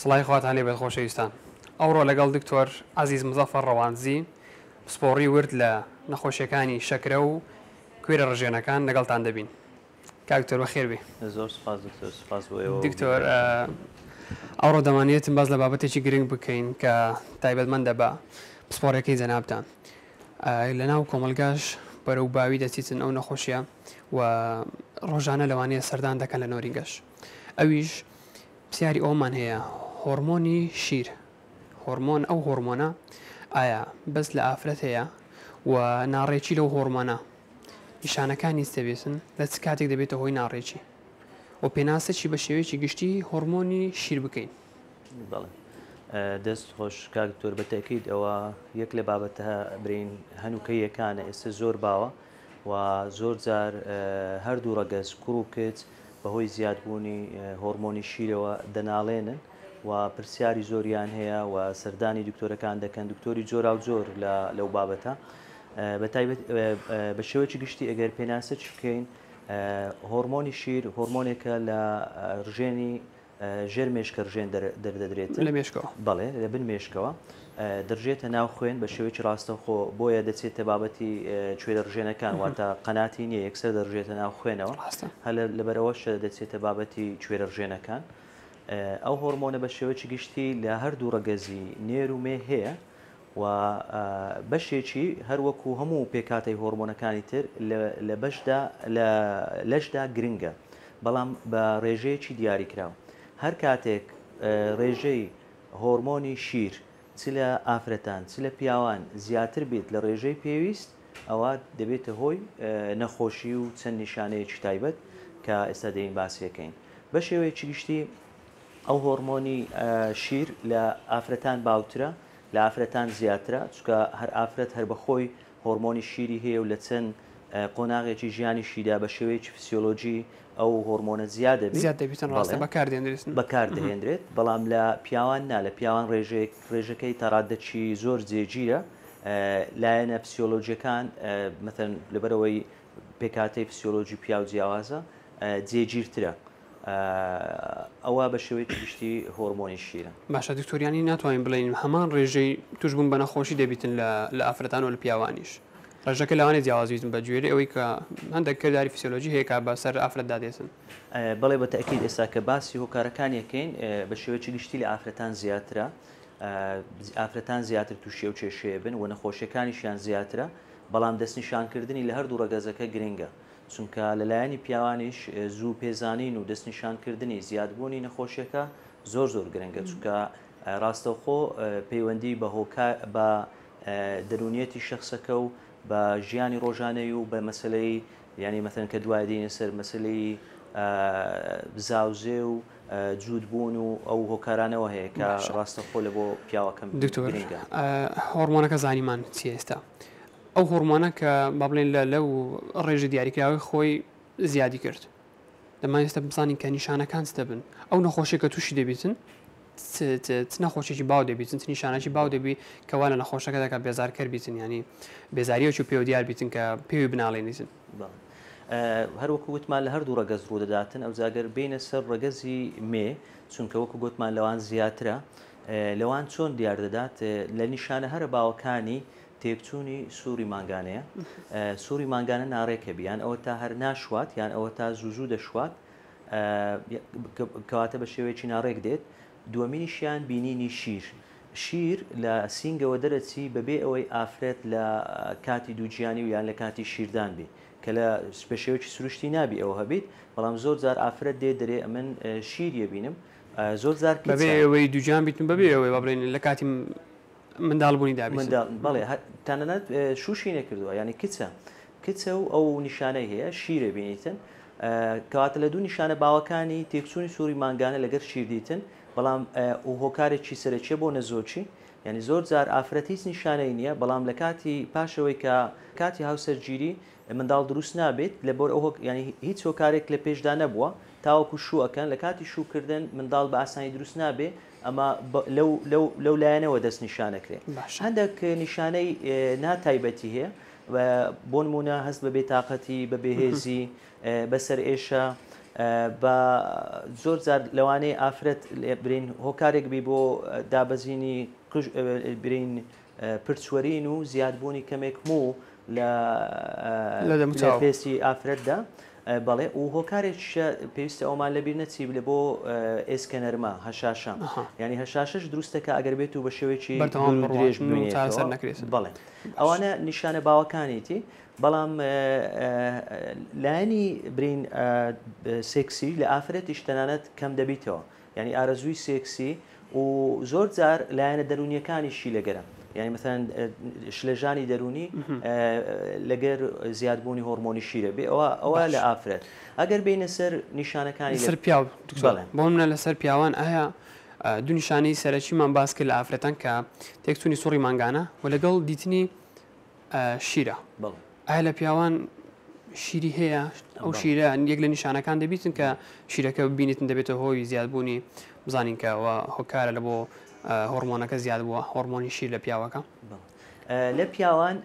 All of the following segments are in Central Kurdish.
سڵای خوات هەلێ بێت خۆشەویستان. ئەوڕۆ لەگەڵ دکتۆر عەزیز مزەفەر ڕەوانزی پسپۆڕی ورد لە نەخۆشیەکانی شەکرە و کوێرە ڕژێنەکان لەگەڵتان دەبین. کاک دکتۆر بەخێر بێ. زۆر سپاس دکتۆر، سپاس بۆ ئێوە. دکتۆر ئەوڕۆ دەمانێتم باز لە بابەتێکی گرنگ بکەین کە تایبەتمەندە بە پسپۆڕەکەی جەنابتان. لەناو کۆمەلگاش بەرەو باوی دەچیتن ئەو نەخۆشیە و ڕۆژانە لەوانەیە سەردان دەکەن لە نۆریگەش. ئەویش پرسیاری ئەومان هەیە هۆرمۆنی شیر، هۆرمۆن ئەو هۆرمۆنە ئایا بەس لە ئافرەت هەیە و ناڕێکی لەو هۆرمۆنە نیشانەکانی دەبێتن لە چ کاتێک دەبێتە هۆی ناڕێکی و پێناسەکی بە شێوەیەکی گشتی هۆرمۆنی شیر بکەین. بەڵێ دەست خۆش کاک دکتۆر، بەتەکید ئەوە یەک لە بابەتە برین هەنووکەیەکانە ئێستا زۆر باوە و زۆر جار هەردوو ڕەگەز کوڕ و کچ بەهۆی زیادبوونی هۆرمۆنی شیرەوە دەناڵێنن و پرسیاری زۆریان هەیە و سەردانی دکتۆرەکان دەکەن. دکتۆری جۆرا و جۆر لەو بابەتە بەتایبەت بە شێوەیەکی گشتی ئەگەر پێناسەچ بکەین هۆرمۆنی شیر هۆرمۆنێکە لە ڕژێنی ژێر مێشکە ڕژێن دەردەدرێت لە مێشکەوە. بەڵێ لە بن مێشکەوە دەژێتە ناو خوێن بە شێوەیەکی ڕاستەوخۆ بۆیە دەچێتە بابەتی کوێرە ڕژێنەکان واتە قەناتی نییە یەکسەر دەژێتە ناو خوێنەوە هەل لەبەرەوەش دەچێتە بابەتی کوێرە ڕژێنەکان. ئەو هۆرمۆنە بە شێوەیەکی گشتی لە هەردوو ڕەگەزی نێر و مێ هەیە و بەشێکی هەروەکو هەموو پێکاتەی هۆرمۆنەکانی تر لە بەشدا لەشدا گرنگە، بەڵام بە ڕێژەیەکی دیاریکراوە. هەر کاتێک ڕێژەی هۆرمۆنی شیر چ لە ئافرەتان چ لە پیاوان زیاتر بێت لە ڕێژەی پێویست ئەوە دەبێتە هۆی نەخۆشی و چەند نیشانەیەکی تایبەت کە ئێستا دەین باسیەکەین. بە شێوەیەکی گشتی ئەو هۆرمۆنی شیر لە ئافرەتان باوترە، لە ئافرەتان زیاترە، چونکە هەر ئافرەت هەر بەخۆی هۆرمۆنی شیری هەیە و لە چەند قۆناغێکی ژیانیشیدا بە شێوەیەکی فسیۆلۆژی ئەو هۆرمۆنە زیاد بەکاردەهێنرێت، بەڵام لە پیاوان نا، لە پیاوان ڕێژەکەی تەڕادەکی زۆر جێگیرە. لایەنە فسیۆلۆژیەکان مەثەن لەبەرەوەی پێکاتەی فسیۆلۆژی پیا و جیاوازە جێگیرترە. ئەوە بە شێوەیەکی گشتی هۆرمۆنی شیرە. باشە دکتۆریانی ناتوانین بڵین هەمان ڕێژەی توشبوون بە نەخۆشی دەبیتن لە ئافرەتان و لە پیاوانیش. ڕێژەکە لەوانێت جیاوازیتن بە گوێرە ئەوەی کە هەندێک کردداری فسیۆلۆژی هەیە کە بەسەر ئافرەتدا دێتن. بەڵێ بە تەکید ئێستا کە باسی هۆکارەکانیەکەین بە شێوەیەکی گشتی لە ئافرەتان زیاترە، ئافرەتان زیاتر تووشێ و کێشەیە بن و نەخۆشیەکانیشیان زیاترە، بەڵام دەستنیشانکردنی لە هەردوو ڕەگەزەکە گرنگە، چونکە لەلایەنی پیاوانیش زوو پێزانین و دەستنیشانکردنی زیادبوونی نەخۆشیەکە زۆر گرنگە، چونکە ڕاستەوخۆ پەیوەندی بە دەرونیەتی شخصەکە و بە ژیانی ڕۆژانەی و بە مەسلەی یعنی مەثەن کە دوای دێنە سەر مەسلەی زاوزێ و جوودبوون و ئەو هۆکارانەوە هەیە کە ڕاستەخۆ لە بۆ پیاوەکەم گرنگە. هۆرمۆنەکە زانیمان چی ئێستا؟ ئەو هۆرمۆنە کە با بڵێن لەو ڕێژە دیاریکراوی خۆی زیادی کرد، دەمان ئێستا بزانین کە نیشانەکان چ دەبن، ئەو نەخۆشیە کە تووشی دەبیتن چ نەخۆشیێکی باو دەبیتن، چ نیشانەی باو دەبی کەوا لە نەخۆشەکە دەکات بێزارکەر بیتن، ینی بێزاریەکی پێ دیار بیتن کە پێوی بناڵێنیتن. هەروەکو گوتمان لە هەردوو ڕەگەز ڕوودەداتن، ئەو جاگەر بینە سەر ڕەگەزی مێ، چونکە وەکو گوتمان لەوان زیاترە، لەوان چۆن دیار دەدات لە نیشانە هەرە باوەکانی تێکچوونی سووری مانگانەیە. سووری مانگانە ناڕێکە بیان ئەوە تا هەر ناشوات یان ئەوە تا زوو دەشوات کەواتە بە شێوەیەکی ناڕێک دێت. دووەمینیشیان بینینی شیر لە سینگەوە دەرەچی بەبێ ئەوەی ئافرەت لە کاتی دووجیانی و یان لە کاتی شیردان بی کە لە پێشێوەی سروشتی نابی ئەوە هەبیت، بەڵام زۆر جار ئافرەت دەرێ من شیریە بینم زۆر جار بەبێ ئەوەی دووجان بیتم بەبێ ئەوەی بڵێن لە کاتی منداڵبوونی دابی بەڵێ تەنانەت شوشی نەکردووە، ینی کچە و ئەو نیشانەی هەیە شیرە بینیتن، کەواتە لە دوو نیشانە باوەکانی تێکچوونی سووری مانگانە لەگەر شیر دیتن، بەڵام هۆکارێکی سەرەکیە بۆ نەزۆچی، ینی زۆر جار ئافرەت هیچ نیشانەی نییە، بەڵام لە کاتی پاشەوەی کە کاتی هاوسەرگیری منداڵ دروست نابێت لەبەر ئەو ینی هیچ هۆکارێک لە پێشدا نەبووە تاوەکو شووەکەن، لە کاتی شووکردن منداڵ بە ئاسانی دروست نابێ، ئەمە لەو لایەنەوە دەست نیشانەکرێت. هەندێک نیشانەی ناتایبەتی هەیە بۆ نمونە هەست بە بێتاقەتی، بە بێهێزی، بەسەر ئێشە، بە زۆر جار لەوانەیە ئافرەت برین هۆکارێک بی بۆ دابەزینی برین پرچوەرین و زیادبوونی کەمێک و لە پێستی ئافرەتدا بەڵێ و هۆکارێک پێویستە ئەومان لەبیر نەچی لە بۆ ئێسکەنەرما هەشاشە ینی هەشاشش دروستەکە ئەگەر بێت و بە شێوەیەکی درێژ بڵێ ئەوانە نیشانە باوەکانیتی بەڵام لایەنی برین سێکسی لە ئافرەتیش تەنانەت کەم دەبیتەوە ینی ئارەزووی سێکسی و زۆر جار لایەنە دەرونیەکانیشی لەگەرە ینی مثلا شلەژانی دەرونی لەگەر زیادبوونی هۆرمۆنی شیرە بێ ئەوە لە ئافرەت ئەگەر بینە سەر نیشانەکانی سەر پیا بۆ منە لەسەر پیاوان ئایا دوو نیشانەی سەرەکیمان باس کرد لە ئافرەتان کە تێکچوونی سوڕی مانگانە و لەگەڵ دیتنی شیرە ئایا لە پیاوان شیری هەیە ئەو شیرە یەک لە نیشانەکان دەبیتن کە شیرەکە ببینیتن دەبێتە هۆی زیادبوونی بزانین کەەوە هۆکارە لە بۆ هۆرمۆنەکە زیاد بووە هۆرمۆنی شیر لە پیاوەکە لە پیاوان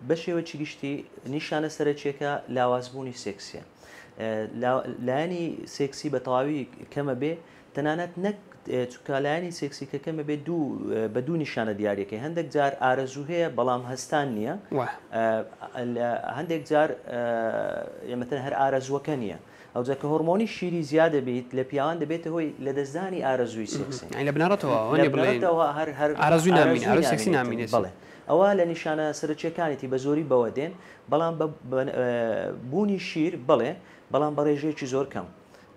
بە شێوەی گشتی نیشانە سەرچیەکە لاوازبوونی سێکسیە لایەنی سێکسی بە تەواوی کەمە بێ تەنانەت نەک چکالایانی سێکسی کە کەمە بێت بە دوو نیشانە دیارەکەی هەندێک جار ئارەزوو هەیە بەڵام هەستان نییە هەندێک جار یمەتەن هەر ئارەزوەکە نییە ئەو جاکە هۆرمۆنی شیری زیادە بیت لە پیاوان دەبێتە هۆی لە دەستدانی ئارەزووی سێکسی لە بنەڕەتەوە ئارەزووی نامین ئارەزووی سێکسی نامینێت بڵێ ئەوە لە نیشانە سەرچیەکانیتی بە زۆری بەوە دێن بەڵام بوونی شیر بڵێ بەڵام بە ڕێژەیەکی زۆر کەم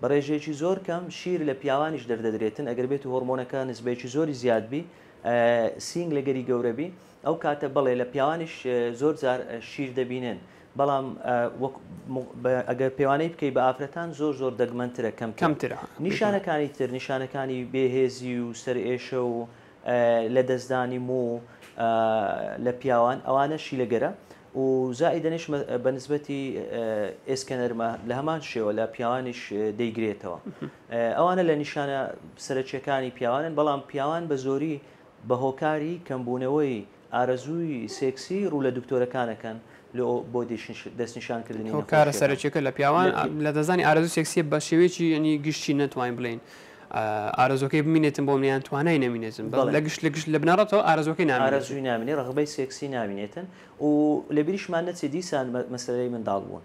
بە ڕێژەیەکی زۆر کەم شیر لە پیاوانیش دەردەدرێتن ئەگەر بێت و هۆرمۆنەکە نسبەیەکی زۆری زیادبی سینگ لەگەری گەورەبی ئەو کاتە بڵێ لە پیاوانیش زۆر جار شیر دەبینێن بەڵام ئەگەر پێوانەی بکەی بە ئافرەتان زۆر دەگمەنترە کەمترە نیشانەکانی تر نیشانەکانی بێهێزی و سەر ئێشە و لە دەستدانی مو لە پیاوان ئەوانەشی لەگەرە و زائیدەنیش بە نسبەتی ئێسکەنەرمە لە هەمان شێوە لە پیاوانیش دەیگرێتەوە ئەوانە لە نیشانە سەرچیەکانی پیاوانن بەڵام پیاوان بە زۆری بە هۆکاری کەمبوونەوەی ئارەزووی سێکسی ڕوو لە دکتۆرەکانەکەن بۆ دەستنیشانکردنی هۆکارە سەرچیەکە لە پیاوان لە دەزانی ئارەزوو سێکسیە بە شێوەیەکی ینی گشتی نەتوانین بڵین ئارەزۆکەی بمینێتن بۆ منیان توانای نەمینێتن لە گشت لە بنەڕەتەوە ئارەزۆکەی ئارەزووی نامێنێ ڕغبەی سێکسی نامینێتن و لە بیریشمان نەچێ دیسان مەسەلەی منداڵ بوون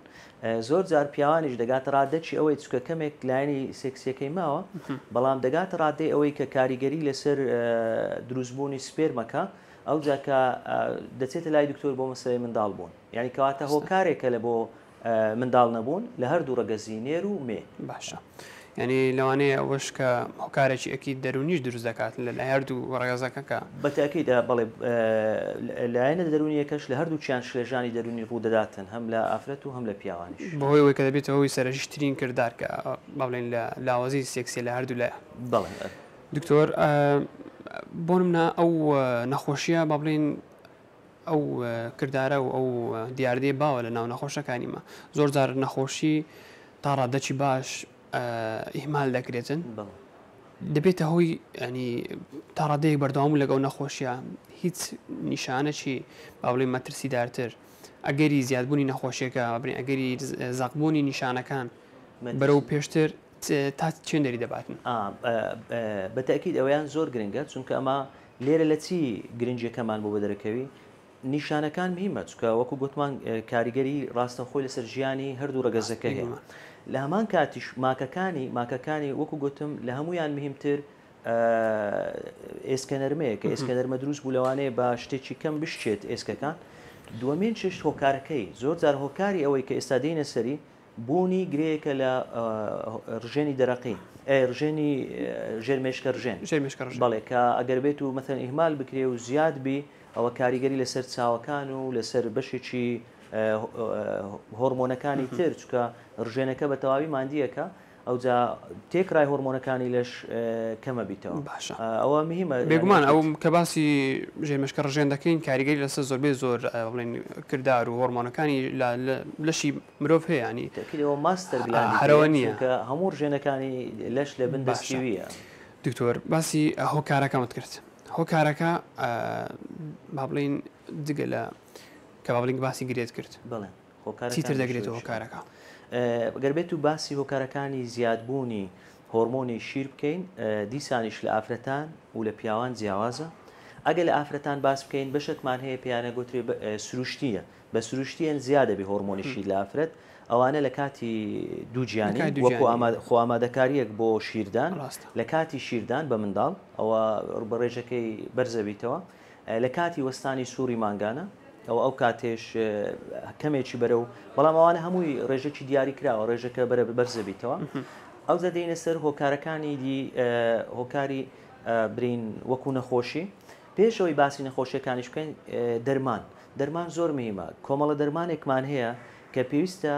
زۆر جار پیاوانیش دەگاتە ڕادەچی ئەوەی چکە کەمێک لایەنی سێکسیەکەی ماوە بەڵام دەگاتە ڕادەی ئەوەی کە کاریگەری لەسەر دروستبوونی سپێرمەکە ئەو جاکە دەچێتە لای دکتۆر بۆ مەسەلەی منداڵ بوون یعنی کەواتە هۆکارێکە لە بۆ منداڵ نەبوون لە هەردوو ڕەگەزینێر و مێ باشە ینی لەوانەیە ئەوەش کە هۆکارێکی ئەکی دەرونیش دروست دەکات لە هەردوو ڕێگەزەکەکە بەتاکیدا بڵێ لایەنە دەرونیەکەش لە هەردووچیان شلێژانی دەرونی ڕوودەداتن هەم لە ئافرەت و هەم لە پیاوانیش بەهۆی ئەوەی کە دەبێتەوە هۆی سەرنجشترین کردار کە بڵێن لە لاوازی سێکسی لە هەردوو لایە بەڵێ دکتۆر بۆ منە ئەو نەخۆشیە با بڵێن ئەو کردارە و ئەو دیاردەی باوە لە ناو نەخۆشەکانیمە زۆر جار نەخۆشی تا ڕادەچی باش ئیهمال دەکرێتن دەبێتە هۆی ینی تا ڕادەیەک بەردەوام لەگەڵ نەخۆشیە هیچ نیشانەی با بڵێن مەترسیدارتر ئەگەری زیادبوونی نەخۆشیەکە بڵێن ئەگەری زەقبوونی نیشانەکان بەرەو پێشتر تا چێن دەری دەباتن بەتاکید ئەویان زۆر گرنگە چونکە ئەمە لێرە لە چی گرنجەکەمان بۆ بەدەرەکەوی نیشانەکان مهمە چکە وەکو گوتمان کاریگەری ڕاستەخۆی لەسەر ژیانی هەردوو ڕەگەزەکە هەیە لە هەمان کاتیش ماکەکانی وەکو گوتم لە هەمویان مهمتر ئێسکەنەرمەیە کە ئێسکەنەرمە دروست بوو لەوانەیە بە شتێکی کەم بشتێت ئێسکەکان دووەمین شش هۆکارەکەی زۆر جار هۆکاری ئەوەی کە ئێستا دێنە سەری بوونی گرەیەکە لە ڕژێنی دەرەقی ڕژێنی ژێرمێشکە ڕژێن بەڵێ کە ئەگەر بێت و مەثەن ئیهمال بکرێ و زیاد بی ئەوە کاریگەری لەسەر چاوەکان و لەسەر بەشێکی هۆرمۆنەکانی تر چکە ڕژێنەکە بە تەواوی ماندیەکە ئەوجا تێکڕای هۆرمۆنەکانی لەش کەمە بیتەوە باشە ئەوە مهمە بێگومان ئەو کە باسی ژێمەشکە ڕژێن دەکەین کاریگەری لەسەر زۆربەی زۆر بڵێن کردار و هۆرمۆنەکانی لەشی مرۆڤ هەیە ینی تەکیدەوە ماستەر هەرەوە نییە کە هەموو ڕژێنەکانی لەش لە بن دەستیویە دکتۆر باسی هۆکارەکەمت کرد هۆکارەکە با بڵین جگە لە کە با بڵین باسی گرێت کرد بڵێ چیتر دەگرێتەوە هۆکارەکە گەر بێت و باسی هۆکارەکانی زیادبوونی هۆرمۆنی شیر بکەین دیسانیش لە ئافرەتان و لە پیاوان جیاوازە. ئەگەر لە ئافرەتان باس بکەین بەشێکمان هەیە پیانە گوترێ سروشتیە بە سروشتیان زیادە بێ هۆرمۆنی شیر لە ئافرەت ئەوانە لە کاتی دووجیانی وەکو خۆ ئامادەکاریەک بۆ شیردان لە کاتی شیردان بە منداڵ ئەوە بە ڕێژەکەی بەرزەبییتەوە لە کاتی وەستانی سووری مانگانە ئەو کاتێش کەمێکی بەرەو بەڵام ئەوانە هەمووی ڕێژەکی دیاری کراوە ڕێژەکە بەرزەبییتەوە ئەو زەدەینە سەر هۆکارەکانی دی هۆکاری برین وەکو نەخۆشی پێشەوەی باسی نەخۆشیەکانیش بکەین دەرمان زۆر مهمە کۆمەڵە دەرمانێکمان هەیە کە پێویستە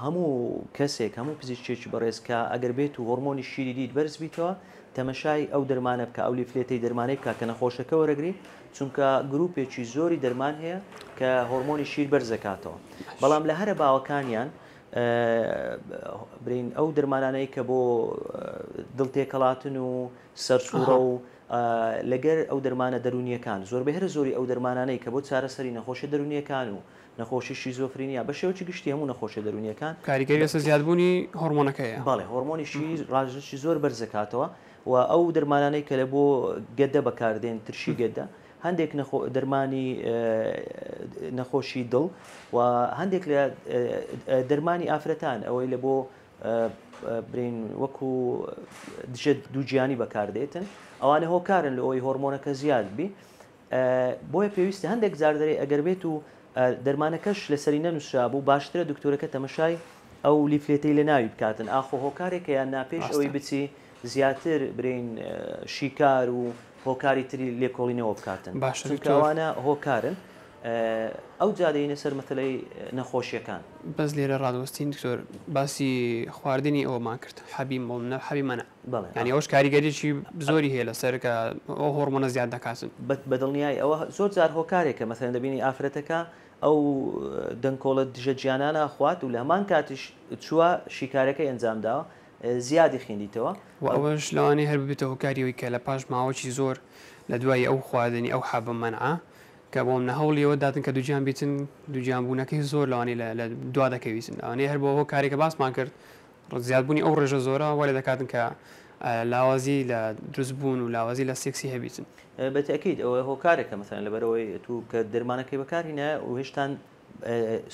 هەموو کەسێک هەموو پزیشکێکی بەڕێزکە ئەگەر بێت و هۆرمۆنی شیری دیت بەرز بیتەوە تەمەشای ئەو دەرمانە بکە ئەو لیفلێتەی دەرمانەی بکە کە نەخۆشەکە وەرەگری چونکە گروپێکی زۆری دەرمان هەیە کە هۆرمۆنی شیر بەرز دەکاتەوە بەڵام لە هەرە باوەکانیان برین ئەو دەرمانانەی کە بۆ دڵتێکەڵاتن و سەرسوورە و لەگەر ئەو دەرمانە دەرونیەکان زۆر بە هەر زۆری ئەو دەرمانانەی کە بۆ چارەسەری نەخۆشی دەرونیەکان و نەخۆشی شیزۆفرینیا بە شێوەیەکی گشتی هەموو نەخۆشی دەرونیەکان کاریگەری لەسەر زیادبوونی هۆرمۆنەکەیە بەڵێ هۆرمۆنی شیر ڕاژەشی زۆر بەرز دەکاتەوە و ئەو دەرمانانەی کە لە بۆ گەدە بەکاردێن ترشی گەدە هەندێک دەرمانی نەخۆشی دڵ و هەندێک لە دەرمانی ئافرەتان ئەوەی لە بۆ برین وەکو دژە دووجیانی بەکاردێتن ئەوانە هۆکارن لە ئەوەی هۆرمۆنەکە زیاد بی بۆیە پێویستە هەندێک زاردەرێ ئەگەر بێت و دەرمانەکەش لەسەری نەنووسرا بوو باشترە دکتۆرەکە تەمەشای ئەو لیفلێتەی لە ناوی بکاتن ئاخۆ هۆکارێکە یان ناپێش ئەوەی بچی زیاتر برین شیکار و هۆکاری تری لێکۆڵینەوە بکاتن باشکەوانە هۆکارن ئەو جادەینە سەر مەتەلەی نەخۆشیەکان بەس لێرە ڕادوەستین دکتۆر باسی خواردنی ئەوەمان کرد حەبی مڵ حەبی منە ینی ئەوش کاریگەریی زۆری هەیە لەسەر کە ئەو هۆرمۆنە زیاد دەکاتن بەدڵنیای ئەوە زۆر جار هۆکارێکە مەثەن دەبینی ئافرەتەکە ئەو دەنگکۆڵە دژە گیانانە خوات و لە هەمان کاتیش چووە شیکارەکەی ئەنجامداوە زیادی خوێندیتەوە و ئەوەش لەوانەیە هەر ببێتە هۆکاریەوەی کە لە پاش ماوەی زۆر لە دوای ئەو خواردنی ئەو حەبە منعە کە بۆم نەهەوڵیەوە داتن کە دووجیان بیتن دووجیانبوونەکەی زۆر لەوانی لە دوا دەکەویستن ئەوانەیە هەر بۆ ئەوە کارێکە باسمان کرد زیادبوونی ئەو ڕێژە زۆرە وەلێ دەکاتن کە لاوازی لە دروستبوون و لاوازی لە سێکسی هەبیتن بەتەکیید ئەوە هۆکارێکە مەثەن لەبەرەوەی تو کە دەرمانەکەی بەکارهینە و هێشتان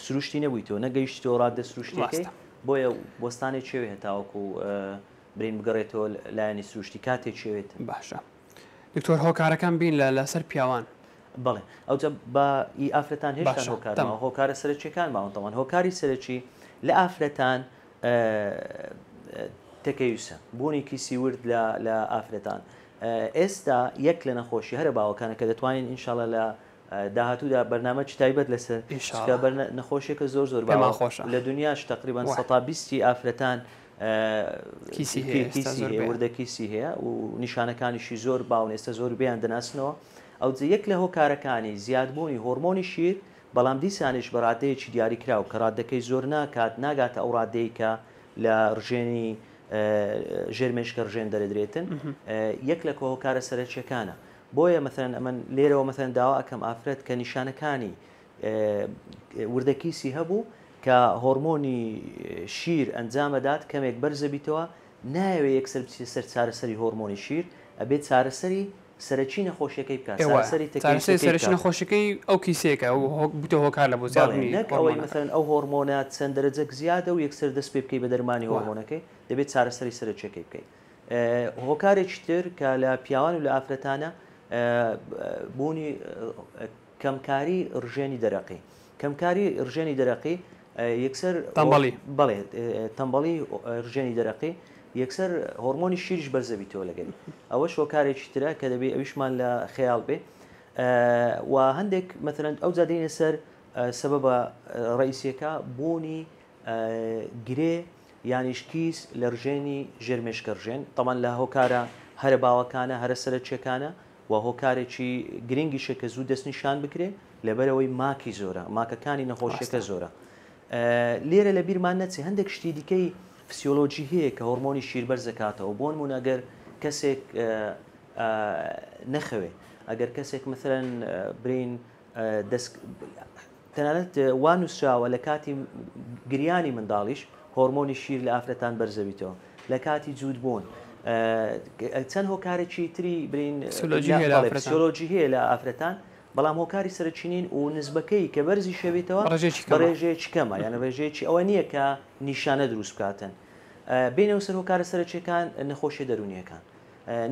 سروشتی نەبوویتەوە نەگەیشتەوە ڕادە سروشتەکەی بۆیە بۆستانی چێوێ هەتاوەکو برین بگەڕێتەوە لایەنی سروشتی کاتێک چێوێت باشە دکتۆر هۆکارەکان بین لەسەر پیاوان بڵێ ئەوجا بە ئی ئافرەتان هێشتا هۆکارەوە هۆکارە سەرچیەکان ماوەتەوان هۆکاری سەرچی لە ئافرەتان تەکەویسە بوونی کیسی ورد لە ئافرەتان ئێستا یەک لە نەخۆشی هەرە باوەکانە کە دەتوانین ئینشاڵە لە داهاتوودا بەرنامەی تایبەت لەسەر نەخۆشیەکە زۆر باخۆشە لە دنیاش تقریبان 120 ئافرەتان کیسی وردە کیسی هەیە و نیشانەکانیشی زۆر باون ئێستا زۆر بیان دەناسنەوە ئەو یەک لە هۆکارەکانی زیادبوونی هۆرمۆنی شیر بەڵام دیسانیش بە ڕادەیەکی دیاریکراوە کە ڕادەکەی زۆر ناگاتە ئەو ڕادەیە کە لە ڕژێنی ژێرمێشکە ڕژێن دەرەدرێتن یەک لە هۆکارە سەرچیەکانە بۆیە مەثەن ئەمە لێرەوە مەثەن داوا ئەکەم ئافرەت کە نیشانەکانی وردەکیسی هەبوو کە هۆرمۆنی شیر ئەنجامەدات کەمێک بەرزەبییتەوە ناوێ یەکسەر بچێت سەر چارەسەری هۆرمۆنی شیر ئەبێت چارەسەری سەرچی نەخۆشیەکەی بکات سەرچی نەخۆشیەکەی ئەو کیسێکە بوتە هۆکار لە بۆ زیادنی ئەوەی مەثەن ئەو هۆرمۆنات چەند دەرەجەک زیادە و یەکسەر دەست پێ بکەی بە دەرمانی هۆرمۆنەکەی دەبێت چارەسەری سەرچیەکەی بکەیت هۆکارێکی تر کە لە پیاوان و لە ئافرەتانە بوونی کەمکاری ڕژێنی دەرەقی کەمکاری ڕژێنی دەرەقی یەکسەر تەمبەڵی بەڵێ تەمبەڵی ڕژێنی دەرەقی یەکسەر هۆرمۆنی شیرش بەرزەبییتەوە لەگەری ئەوە شۆکارێکی ترە کە دەبێت ئەویشمان لە خەیاڵ بێ و هەندێک مەثەن ئەو جادەینە سەر سەبەبە ڕئیسیەکە بوونی گرێ یانیشکیس لە ڕژێنی ژێرمێشکە ڕژێن تەمان لە هۆکارە هەرە باوەکانە هەرە سەرچیەکانە و هۆکارێکی گرنگیشە کە زوو دەستنیشان بکرێ لەبەرەوەی ماکی زۆرە ماکەکانی نەخۆشیەکە زۆرە لێرە لە بیرمان نەچێ هەندێک شتی دیکەی فسیۆلۆژی هەیە کە هۆرمۆنی شیر بەرز دەکاتەوە بۆ نمونە ئەگەر کەسێک نەخەوێ ئەگەر کەسێک مثلەن برین تەنانەت وان نووسراوە لە کاتی گریانی منداڵیش هۆرمۆنی شیر لە ئافرەتان بەرزەویتەوە لە کاتی جوود بوون چەند هۆکارێکی تری برین فسیۆلۆژی هەیە لە ئافرەتان بەڵام هۆکاری سەرچینین و نسبەکەی کە بەرزی شەوێتەوە ڕێژەیەکی کەمە یانە ڕێژەیەکی ئەوە نییە کە نیشانە دروست بکاتن بینەوە سەر هۆکارە سەرچیەکان نەخۆشیە دەرونیەکان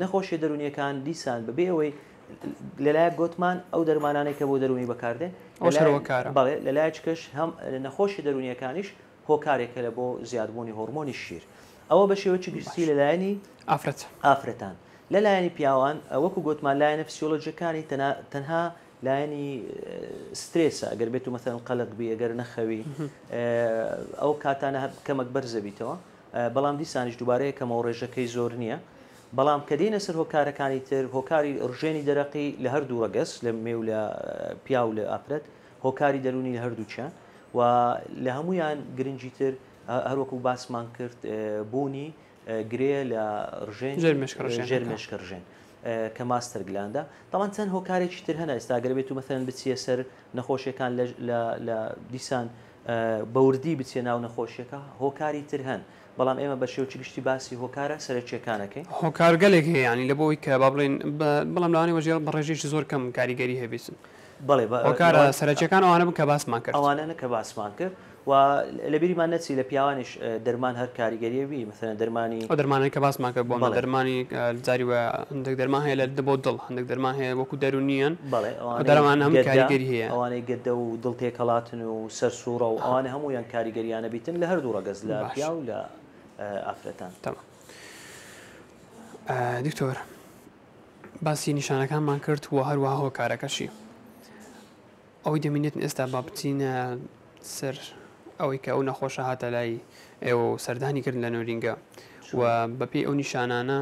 نەخۆشیە دەرونیەکان دیسان بەبێ ئەوەی لەلایەک گوتمان ئەو دەرمانانێک کە بۆ دەرونی بەکاردێن بەڵێ لەلایەکەش هەم نەخۆشی دەرونیەکانیش هۆکارێکە لە بۆ زیادبوونی هۆرمۆنی شیر ئەوە بە شێوەیەکی گشتی لەلایەنی ئافرەتان لەلایەنی پیاوان وەکو گوتمان لایەنە فسیۆلۆژیەکانی تەنها لایەنی سترێسە ئەگەر بێت و مەثەن قەلق بی ئەگەر نەخەوی ئەو کاتانە کەمەک بەرزە بیتەوە بەڵام دیسانیش دووبارەیە کەمەوە ڕێژەکەی زۆر نییە بەڵام کە دێنە سەر هۆکارەکانی تر هۆکاری ڕژێنی دەرەقی لە هەردوو ڕەگەس لە مێ و لە پیا و لە ئافرەت هۆکاری دەرونی لە هەردووچیان و لە هەمویان گرنگی تر هەروەکو باسمان کرد بوونی گرێ لە ژێرمێشکە ڕژێن کە ماستەر گلاندا تاوان چەند هۆکارێکی تر هەنە ئێستا گەر بێت و مەثەن بچیە سەر نەخۆشیەکان لە دیسان بەوردی بچێ ناو نەخۆشیەکە هۆکاری تر هەن بەڵام ئێمە بە شێوکی گشتی باسی هۆکارە سەرچیەکانەکەی هۆکارگەلێک هەیە ینی لە بۆی کە با بڵێن بەڵام لاوانی وەژێر بە ڕێژێکی زۆر کەم کاریگەری هەبیستن بەڵێ هۆکارە سەرچیەکان ئەوانە کە باسمان کرد ئەوانە کە باسمان کرد و لە بیریمان نەچی لە پیاوانش دەرمان هەر کاریگەریەوی مثلەن دەرمانی ئەو دەرمانەی کە باسمان کرد بۆ دەرمانی جاری وە هەندێک دەرمان هەیە لە بۆ دڵ هەندێک دەرمان هەیە وەکو دەرونیان دەرمان هەم کاریگەری هەیە ئەوانەی گەدە و دڵ تێکەڵاتن و سەرسوورە و ئەوانە هەمویان کاریگەریانە بیتن لە هەردوو ڕەگەز لە پیا و لە ئافرەتان دکتۆر باسی نیشانەکانمان کرد و هەروەها هۆکارەکەشی ئەوەی دەمێنێت ئێستا با بچینە سەر ئەوەی کە ئەو نەخۆشە هاتە لای ئێوە سەردانی کردن لە نۆرینگە و بەپێی ئەو نیشانانە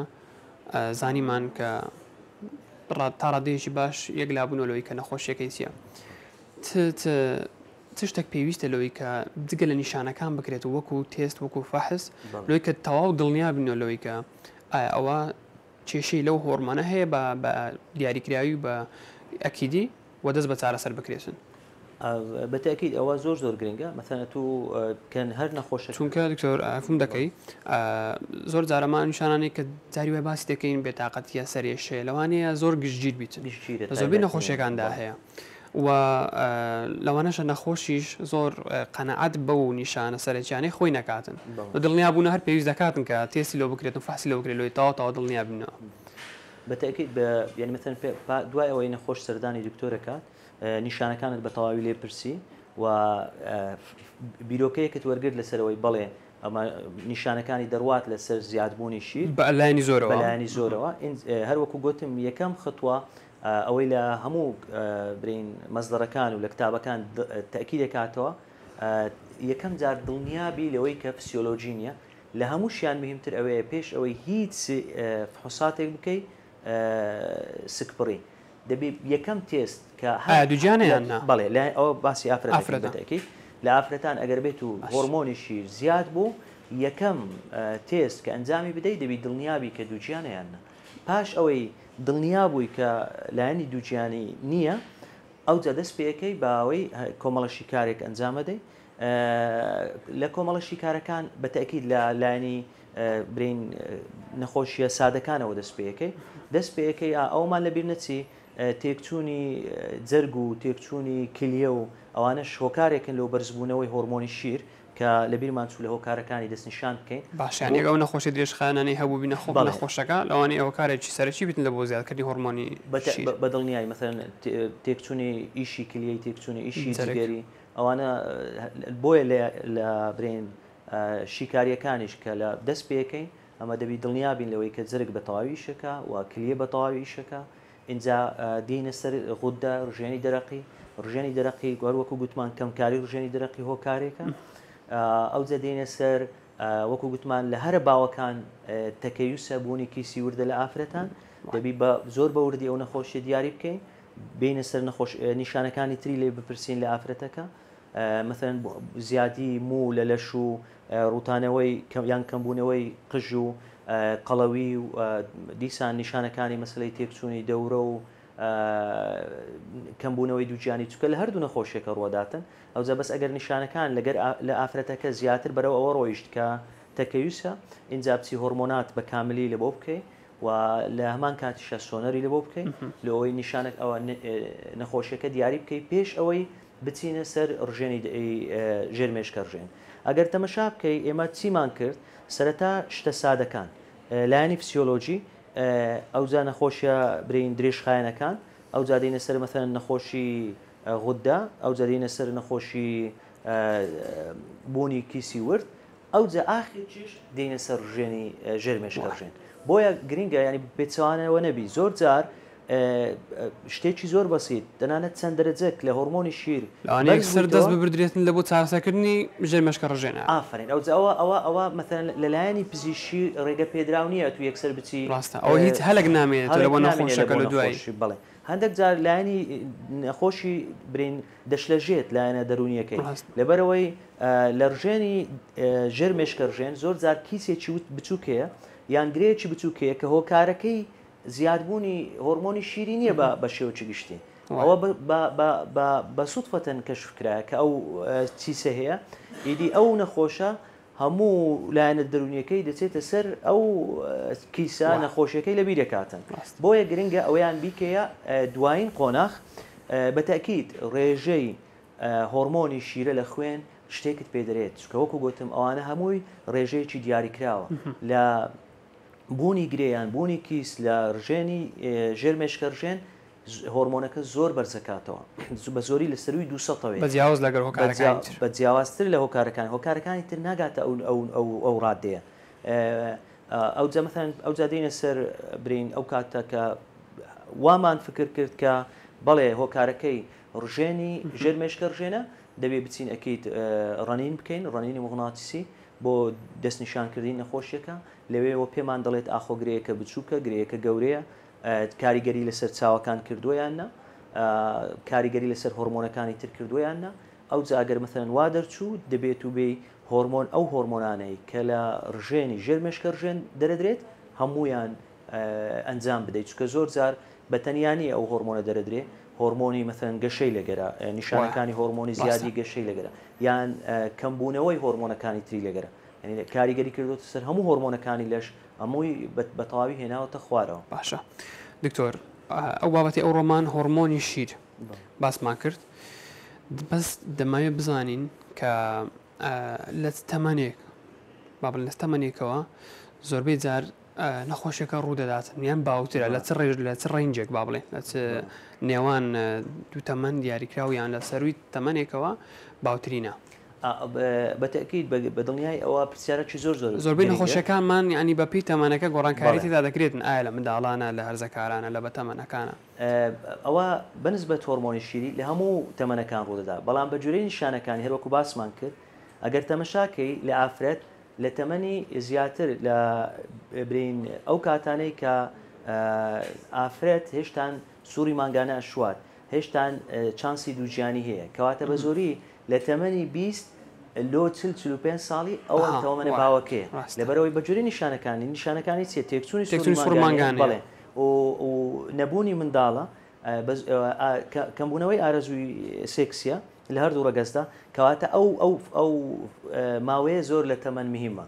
زانیمان کە تا ڕادەیەکی باش یەک لابوونەوەی کە نەخۆشیەکەی چییە چ شتێک پێویستە لەوەی کە جگە لە نیشانەکان بکرێت و وەکو تێست وەکو فەحس لەوەی کە تەواو دڵنیا بنەوە لەوەی کە ئایا ئەوە کێشەی لەو هۆرمانە هەیە بە دیاریکراوی بە ئەکیدی و دەست بە چارەسەر بکرێتن بەتەکیید ئەوە زۆر زۆر گرنگە مەثەنە تو کەن هەر نەخۆشە چونکە دکتۆر فهم دەکەی زۆر جارەمان نیشانانەی کە جاری وای باسی دەکەین بێتاقەتیە سەرێشەیە لەوانەیە زۆر گشتگیر بیتن زۆربەی نەخۆشیەکاندا هەیە و لەوانەشە نەخۆشیش زۆر قەنەعەت بە و نیشانە سەرچیانەی خۆی نەکاتن دڵنیا بوون هەر پێویست دەکاتن کە تێستی لەو بکرێت و فاسی لەو بکرێت لەوەی تاوا دڵنیا بنەوە بەتەکیید یعنی مەثەن دوای ئەوەی نەخۆش سەردانی دکتۆرەکات نیشانەکانت بە تەواوی لێ پرسی و بیرۆکەیەکت وەرگرت لەسەرەوەی بەڵێ ئەمە نیشانەکانی دەڕوات لەسەر زیادبوونی شیر بەلایانی زۆرەوە هەروەکو گوتم یەکەم خطوە ئەوەی لە هەموو برین مەزدەڕەکان و لە کتابەکان تەکید دەکاتەوە یەکەم جار دڵنیابی لەوەی کە فسیۆلۆژی نیە لە هەموو شیان مهمتر ئەوەیە پێش ئەوەی هیچ فحوساتێک بکەیت سکپڕی دەبێ یەکەم تێست کە دووجیانیان بەڵێ لای ئەوە باسی ئافرەتەکەی لە ئافرەتان ئەگەر بێت و هۆرمۆنی شیر زیاد بوو یەکەم تێست کە ئەنجامی بدەیت دەبی دڵنیابی کە دووجیانیانە پاش ئەوەی دڵنیابووی کە لایەنی دووجیانی نییە ئەوجا دەست پێەکەی باوەی کۆمەڵە شیکارێک ئەنجامەدەی لە کۆمەڵە شیکارەکان بەتەکید لە لایەنی برین نەخۆشیە سادەکانەوە دەست پێەکەی ئەومان لەبیر نەچی تێکچوونی جەرگ و تێکچوونی کلیە و ئەوانە هۆکارێکن لەو بەرزبوونەوەی هۆرمۆنی شیر کە لە بیرمان چوو لە هۆکارەکانی دەستنیشان بکەین باشیان ئەو نەخۆشی درێژخانانەی هەبوو بینە خۆ نەخۆشەکە لەوانەیە ئەو کارێکی سەرچی بتن لە بۆ زیادکردنی هۆرمۆنی بەدڵنیایی مەثەن تێکچوونی ئیشی کلیەی تێکچوونی ئیشی جگەری ئەوانە بۆیە لە برین شیکاریەکانیش کە لە دەست پێەکەین ئەمە دەبی دڵنیابین لەوەی کە جرگ بە تەواوی شەکە و کلیە بە تەواوی شەکە اینجا دینە سەر غودە ڕژێنی دەرەقی وەکو گوتمان کەمکاری ڕژێنی دەرەقی هۆکارێکە ئەو جە دێنە سەر وەکو گوتمان لە هەرە باوەکان تەکەیوسە بوونی کیسی وردە لە ئافرەتان دەبی بە زۆر بە وردی ئەو نەخۆشیە دیاری بکەین بینە سەر نیشانەکانی تری لێ بپرسین لە ئافرەتەکە مثلەن زیادی مو لە لەش و ڕوتانەوەی یان کەمبوونەوەی قژ و قەڵەوی و دیسان نیشانەکانی مەسلەی تێکچوونی دەورە و کەمبوونەوەی دووجیانی چکە لە هەردوو نەخۆشیێکە ڕواداتن ئەوجا بەس ئەگەر نیشانەکان لەگەر لە ئافرەتەکە زیاتر بەرەو ئەوە ڕۆیشت کە تەکەویسە ئینجا بچی هۆرمۆنات بە کاملی لە بۆ بکەیت و لە هەمان کاتیشە سۆنەری لە بۆ بکەیت لە ئەوەی نیشانێک ئەوە نەخۆشیەکە دیاری بکەیت پێش ئەوەی بچینە سەر ڕژێنی ژێرمێشکە ڕژێن ئەگەر تەمەشا بکەیت ئێمە چیمان کرد سەرەتا شتە سادەکان لایەنی فسیۆلۆژی ئەوجا نەخۆشیە برین درێژخایەنەکان ئەوجا دێنە سەر مەثەن نەخۆشی غوددا ئەوجا دێنە سەر نەخۆشی بوونی کیسی ورد ئەوجا ئاخرچیش دێنە سەر ژێنی ژێرمێشکە ڕژێن بۆیە گرینگە ینی پێچوانەوە نەبی زۆر جار شتێکی زۆر بەسیت تەنانەت چەند دەرەجەک لە هۆرمۆنی شیر سەر دەست ببردرێتن لە بۆ چارەسەکردنی ژێرمێشکە ڕژێنە ئافرین ئەوە مەثەن لەلایەنی پزیشکی ڕێگە پێدراونیە تو یەکسەر بچی ڕاستە ئەوە هیچ هەلک نامێت لە بۆ نەخۆشەکە لە دوایی بڵێ هەندێک جار لایەنی نەخۆشی برین دەشلەژێت لایەنە دەرونیەکەی لەبەرەوەی لە ڕژێنی ژێرمێشکە ڕژێن زۆر جار کیسێکی بچووکەیە یان گرەیەکی بچووکەیە کە هۆکارەکەی زیادبوونی هۆرمۆنی شیری نییە بە شێوەی گشتی ئەوە بە سوودفەتەن کەشفکرا کە ئەو چیسە هەیە ئیدی ئەو نەخۆشە هەموو لایەنە دەرونیەکەی دەچێتە سەر ئەو کیسە نەخۆشیەکەی لە بیرەکاتن بۆیە گرنگە ئەویان بیکەیە دوایین قۆناغ بەتەکیید ڕێژەی هۆرمۆنی شیرە لە خوێن شتێکت پێدرێت چکە وەکو گوتم ئەوانە هەمووی ڕێژەیەکی دیاریکراوە لە بوونی گرێیان بوونی کیس لە ڕژێنی ژێرمێشکە ڕژێن هۆرمۆنەکە زۆر بەرزەکاتەوە بە زۆری لە سەروی 200 بەجیاواز لەگەر هۆکارەکان بە جیاوازتر لە هۆکارەکانی تر ناگاتە ئەو ڕادەیە ئەو جەمەثەن ئەو جادینە سەر برین ئەو کاتە کە وامان فکر کرد کە بەڵێ هۆکارەکەی ڕژێنی ژێرمێشکە ڕژێنە دەبێ بچین ئەکەیت ڕەنین بکەین ڕەنینی مغناتیسی بۆ دەستنیشانکردنی نەخۆشیەکە لەوێەوە پێمان دەڵێت ئاخۆگرەیەکە بچووکە گرەیەکە گەورەیە کاریگەری لەسەر چاوەکان کردویاننا کاریگەری لەسەر هۆرمۆنەکانی تر کردویاننا ئەو جاگەر مەثەن وا دەرچوو دەبێت و بێ هۆرمۆن ئەو هۆرمۆنانەی کە لە ڕژێنی ژێرمێشکە ڕژێن دەرەدرێت هەمویان ئەنجام بدەیت چکە زۆر جار بەتەنیانی ئەو هۆرمۆنە دەرەدرێ هۆرمۆنی مەثەن گەشەی لەگەرە نیشانەکانی هۆرمۆنی زیادی گەشەی لەگەرە یان کەمبوونەوەی هۆرمۆنەکانی تری لەگەرە ینی کاریگەری کردوتە سەر هەموو هۆرمۆنەکانی لەش هەمووی بە تەواوی هێناوەتە خوارەوە باشە دکتۆر ئەو بابەتی ئەو ڕۆمان هۆرمۆنی شیر باسمان کرد بەس دەماوێت بزانین کە لە تەمەنێک بابل لە تەمەنێکەوە زۆربەی جار نەخۆشیەکە ڕوودەداتن یان باوترە لە چ ڕێنجێک با بڵێ لە نێوان دوو تەمەن دیاریکراویان لە سەروی تەمەنێکەوە باوترینە بەتەکیید بە دڵنیای ئەوە پرسیارێکی زۆربەی نەخۆشیەکانمان ینی بەپی تەمەنەکە گۆڕانکاری تێدا دەکرێتن ئایا لە منداڵانە لە هەرزەکارانە لە بەتەمەنەکانە ئەوە بەنسبەت هۆرمۆنی شیری لە هەموو تەمەنەکان ڕوودەدا بەڵام بە جوورەی نیشانەکانی هەروەکو باسمان کرد ئەگەر تەمەشاکەی لە ئافرەت لە تەمەنی زیاتر لە برین ئەو کاتانەی کە ئافرەت هێشتان سووری مانگانە شوات هێشتان چانسی دووجیانی هەیە کەواتە بە زۆری لە تەمەنی 20 لۆ 45 ساڵی ئەوە تەوەمەنە باوەکەیە لەبەرەوەی بەجوری نیشانەکانی چێت تێکچوونی سووری مانگانە بڵێ و نەبوونی منداڵە کەمبوونەوەی ئارەزووی سێکسیە لە هەردوو ڕەگەزدا کەواتە ئەو ماوەیە زۆر لە تەمەن مهمە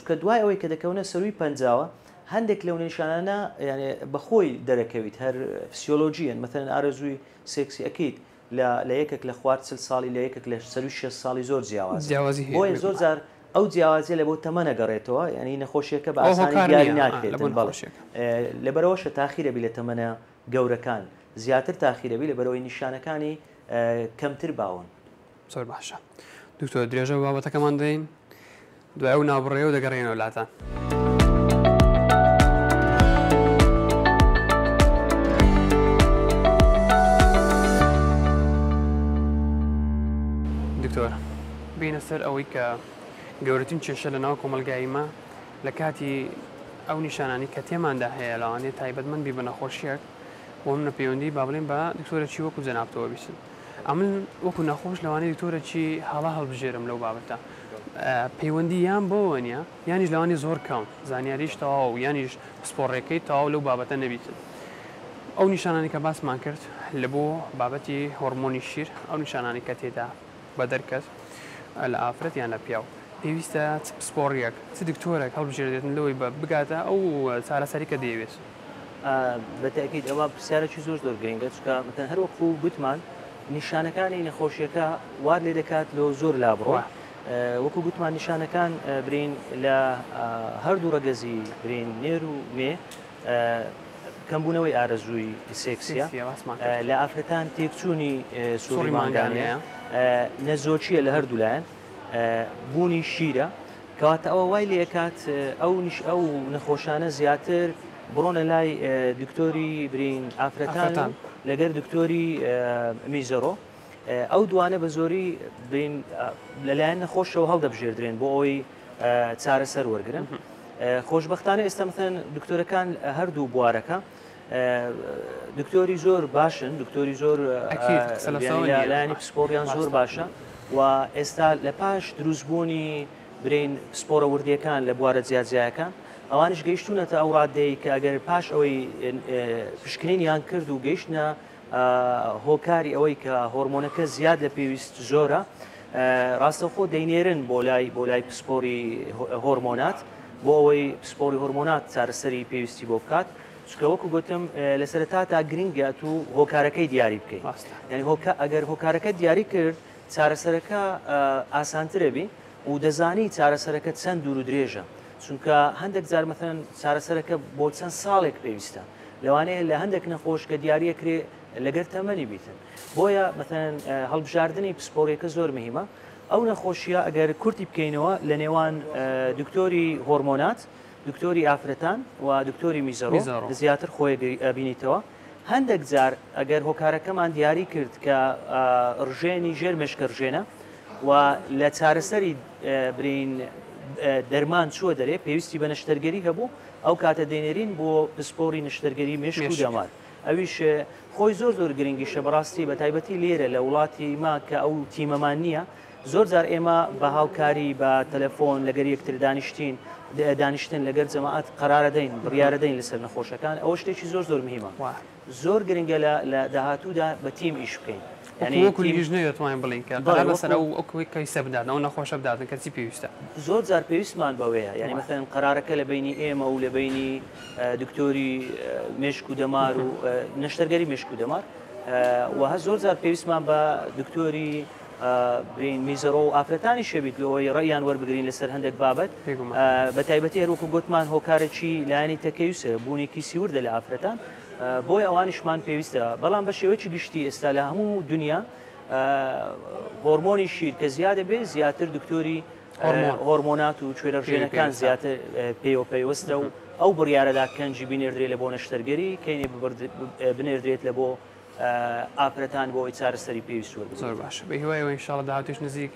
کە دوای ئەوەی کە دەکەونە سەروی پەنجاوە هەندێک لەو نیشانانە یعنی بەخۆی دەرەکەویت هەر فسیۆلۆژیەن مەثەن ئارەزووی سێکسی ئەکەیت لە یەکێک لە خوارد 40 ساڵی لە یەکێک لە 6 ساڵی زۆر جیاوازی بۆیە زۆر جار ئەو جیاوازیە لە بۆ تەمەنە گەڕێتەوە ینی نەخۆشیەکە بە ئاسانی دیاری ناکرێتن بەڵێ لەبەرەوەشە تاخیرەبی لە تەمەنە گەورەکان زیاتر تاخیرەبی لەبەرەوەی نیشانەکانی کەمتر باون زۆر باشە دکتۆر درێژە بابەتەکەمان دەین دوای ئەو ناوبڕێ و دەگەڕێنەوە لاتان دکتۆر بینە سەر ئەوەی کە گەورەترین کێشە لە ناو کۆمەلگاییمە لە کاتی ئەو نیشانانی کە تێماندا هەیە لەوانێت تایبەتمەندی بە نەخۆشیەک بۆ منە پەیوەندی با بڵێن بە دکتۆرەکی وەکو جەنابتەوە بیستن ئەمن وەکو نەخۆش لەوانەیە دکتۆرەکی هەڵا هەڵبژێرم لەو بابەتە پەیوەندی یان بۆ نیە یانیش لەوانی زۆر کەم زانیاریش تەواو یانیش پسپۆڕێکەی تەواو لەو بابەتە نەبیتن ئەو نیشانانی کە باسمان کرد لە بۆ بابەتی هۆرمۆنی شیر ئەو نیشانانی کە تێدا بە دەرکەس لە ئافرەت یان لە پیاو پێویستە سپۆڕیەک چ دکتۆرێک هەڵبژێردێتن لەوەی بە بگاتە ئەو چارەسەری کە دەیەوێت بەتەکیید ئەوە پرسیارێکی زۆر گرنگە چکە مەتەن هەر وەکو گوتمان نیشانەکانی نەخۆشیەکە وار لێ دەکات لە زۆر لابڕۆ وەکو گوتمان نیشانەکان برین لە هەردوو ڕەگەزی برین نێر و مێ کەمبوونەوەی ئارەزووی سێکسیە لە ئافرەتان تێکچوونی سووری مانگانەیە نەزۆچیە لە هەردوو لایەن بوونی شیرە کەواتە ئەوە وای لێکات ئەو نەخۆشانە زیاتر بڕۆنە لای دکتۆری برین ئافرەتان لەگەر دکتۆری میزەڕۆ ئەو دوانە بە زۆری لەلایەن نەخۆشەوە هەڵدەبژێردرێن بۆ ئەوەی چارەسەر وەرگرن خۆشببختانە ئێستا مەثەن دکتۆرەکان هەردوو بوارەکە دکتۆری زۆر باشن دکتۆری زۆر لایەنی پسپۆڕیان زۆر باشە و ئێستا لە پاش دروستبوونی برین پسپۆرە وردیەکان لە بوارە جیاجیایەکان ئەوانش گەیشتونەتە ئەو ڕادەیە کە ئەگەر پاش ئەوەی پشکنینیان کرد و گەیشتە هۆکاری ئەوەی کە هۆرمۆنەکە زیاد لە پێویست زۆرە ڕاستەوخۆ دەینێرن بۆ لای پسپۆری هۆرمۆنات بۆ ئەوەی پسپۆری هۆرمۆنات چارەسەری پێویستی بۆ بکات چکە وەکو گوتم لە سەرەتا تا گرنگات و هۆکارەکەی دیاری بکەیت یعنی ئەگەر هۆکارەکە دیاری کرد چارەسەرەکە ئاسانترە بی و دەزانی چارەسەرەکە چەند دوور و درێژە چونکە هەندێک جار مەثەن چارەسەرەکە بۆ چەند ساڵێک پێویستە لەوانەیە لە هەندێک نەخۆش کە دیاریە کرێ لەگەر تەمەنی بیتن بۆیە مەثەن هەڵبژاردننی پسپۆڕیەکە زۆر مهمە ئەو نەخۆشیە ئەگەر کورتی بکەینەوە لە نێوان دکتۆری هۆرمۆنات دکتۆری ئافرەتان و دکتۆری میزەڕۆ زیاتر خۆی بینیتەوە هەندێک جار ئەگەر هۆکارەکەمان دیاری کرد کە ڕژێنی ژێر مێشکە ڕژێنە و لە چارەسەری برین دەرمان چووە دەرێ پێویستی بە نەشتەرگەری هەبوو ئەو کاتە دێنێرین بۆ پسپۆری نەشتەرگەری مێشک و دەمار ئەویش خۆی زۆر گرنگیشە بەڕاستی بە تایبەتی لێرە لە وڵاتی ما کە ئەو تیمەمان نییە زۆر جار ئێمە بە هاوکاری بە تەلەفۆن لەگەر یەکتر دانیشتن لەگەر جەماعەت قەرارە دەین بڕیارە دەین لەسەر نەخۆشەکان ئەوە شتێکی زۆر مهمە زۆر گرنگە لە داهاتوودا بە تیم ئیش بکەین وەکو لیژنەی دەتوانین بڵین کە بەسەر ئەو کەیسە بدات ئەو نەخۆشە بداتن کەسی پێویستە زۆر جار پێویستمان بەوەیە یعنی مەثەن قەرارەکە لە بینی ئێمە و لە بینی دکتۆری مێشک و دەمار و نەشتەرگەری مێشک و دەمار وها زۆر جار پێویستمان بە دکتۆری برین میزەڕۆ و ئافرەتانی شەبیت لەوەی ڕێیان وەربگرین لەسەر هەندێک بابەت بە تایبەتی هەروەکو گوتمان هۆکارێکی لایەنی تەکەویسە بوونێکی سیوردە لە ئافرەتان بۆی ئەوانیشمان پێویستە بەڵام بە شێوەیەکی گشتی ئێستا لە هەموو دنیا هۆرمۆنی شیر کە زیادە بێ زیاتر دکتۆری هۆرمۆنات و کوێرەژێنەکان زیاتر پێوەستە و ئەو بڕیارەدا کەنجی بینێردرێت لە بۆ نەشتەرگەری کەینێ بنێردرێت لە بۆ ئافرەتان بۆی چارەسەری پێویست وەربگرێت زۆر باشە بە هیوای ئینشاڵڵا داهاتوش نزیک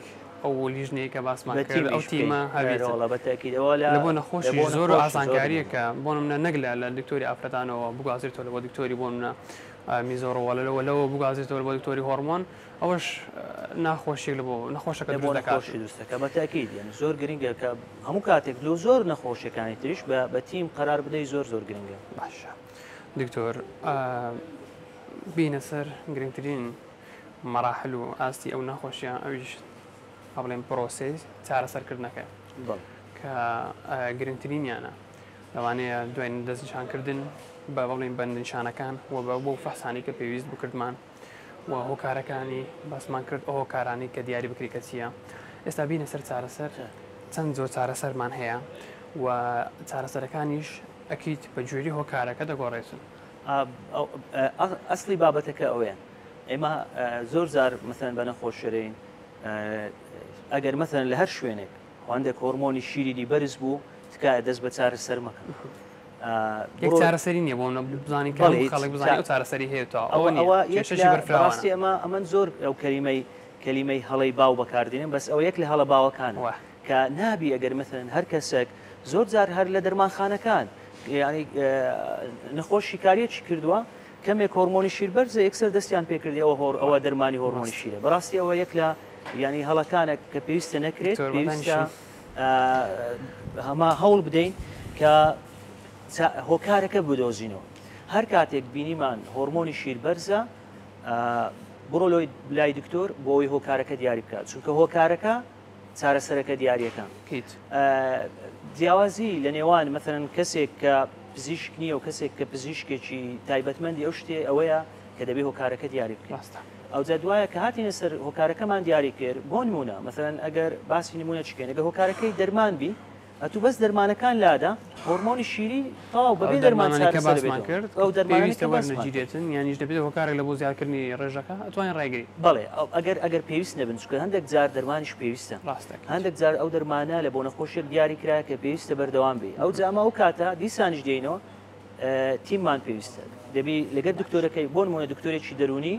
ئەو لیژنەیە کە باسمان کرد ئەو تیمە هەبێتەوە بەتاکیدەوە لە بۆ نەخۆشی زۆر ئاسانکاریە کە بۆ منە نەک لە دکتۆری ئافرەتانەوە بگازێتەوە لە بۆ دکتۆری بۆ منە میزۆڕەوە لەوە بگازێتەوە بۆ دکتۆری هۆرمۆن ئەوەش ناخۆشیێک لە بۆ نەخۆشەکە بۆ نەخۆشی دوستەکە بەتاکید یعنی زۆر گرنگە کە هەموو کاتێک لە زۆر نەخۆشیەکانی تریش بە تیم قەرار بدەی زۆر گرنگە باشە دکتۆر بینە سەر گرنگترین مەراحل و ئاستی ئەو نەخۆشییان ئەویش بڵێن پرۆسی چارەسەرکردنەکە کە گرنگترینیانە لەوانەیە دوای دەستنیشانکردن بە بڵێن بەندنیشانەکان و بۆ فەحسانی کە پێویست بکردمان و هۆکارەکانی باسمان کرد ئەو هۆکارانی کە دیاری بکری کە چییە ئێستا بینە سەر چارەسەر چەند زۆر چارەسەرمان هەیە و چارەسەرەکانیش ئەکییت بە گوێری هۆکارەکە دەگۆڕێتن ئەسلی بابەتەکە ئەوەیە ئێمە زۆر جار مەثەن بە نەخۆشەرین ئەگەر مەثەن لە هەر شوێنێک هەندێک هۆرمۆنی شیری بەرز بوو تکایە دەست بە چارەسەر مەکەن یەک چارەسەری نییە بۆ بزانین خەڵک بزانین ئەو چارەسەری هەیەێتەوە ئەوەڕاستی ئەمە زۆر ئەو کەلیمەی هەڵی باو بەکاردێنن بەس ئەو یەک لە هەڵە باوەکانەوە کە نابی ئەگەر مەثەن هەر کەسێک زۆر جار هەر لە دەرمانخانەکان ینی نەخۆشی کاریەکی کردووە کەمێک هۆرمۆنی شیر بەرزە یەکسەر دەستیان پێکردی ئەوە دەرمانی هۆرمۆنی شیرە بەڕاستی ئەوە یەک لە ینی هەڵەکانە کە پێویستە نەکرێت پێویستە هەما هەوڵ بدەین کە هۆکارەکە بدۆزینەوە هەر کاتێک بینیمان هۆرمۆنی شیر بەرزە بڕۆ لۆی لای دکتۆر بۆ ئەوی هۆکارەکە دیاری بکات چونکە هۆکارەکە چارەسەرەکە دیارەکە جیاوازی لە نێوان مەثەن کەسێک کە پزیشک نییە و کەسێک کە پزیشکێکی تایبەتمەندی ئەو شتێ ئەوەیە کە دەبێ هۆکارەکە دیاری بکات ئەو جا دوایە کە هاتینە سەر هۆکارەکەمان دیاری کرد بۆ نمونە مەثەن ئەگەر باسی نمونە چکەین ئەگەر هۆکارەکەی دەرمان بی ئەتو بەس دەرمانەکان لادا هۆرمۆنی شیری تاو بەبێ دەرمانەکە باسمان کرد ئەو دەرمانەجیرێتن یانیش دەبێت هۆکارێک لە بۆ زیادکردنی ڕێژەکە ئەتوانین ڕێگری بەڵێ ئەگەر پێویست نەبن چکە هەندێک جار دەرمانیش پێویستە هەندێک جار ئەو دەرمانە لە بۆ نەخۆشیێک دیاری کرا کە پێویستە بەردەوام بێ ئەو جاما و کاتە دیسانیش دێنەوە تیممان پێویستە دەبی لەگەر دکتۆرەکەی بۆ نمونە دکتۆرێکی دەرونی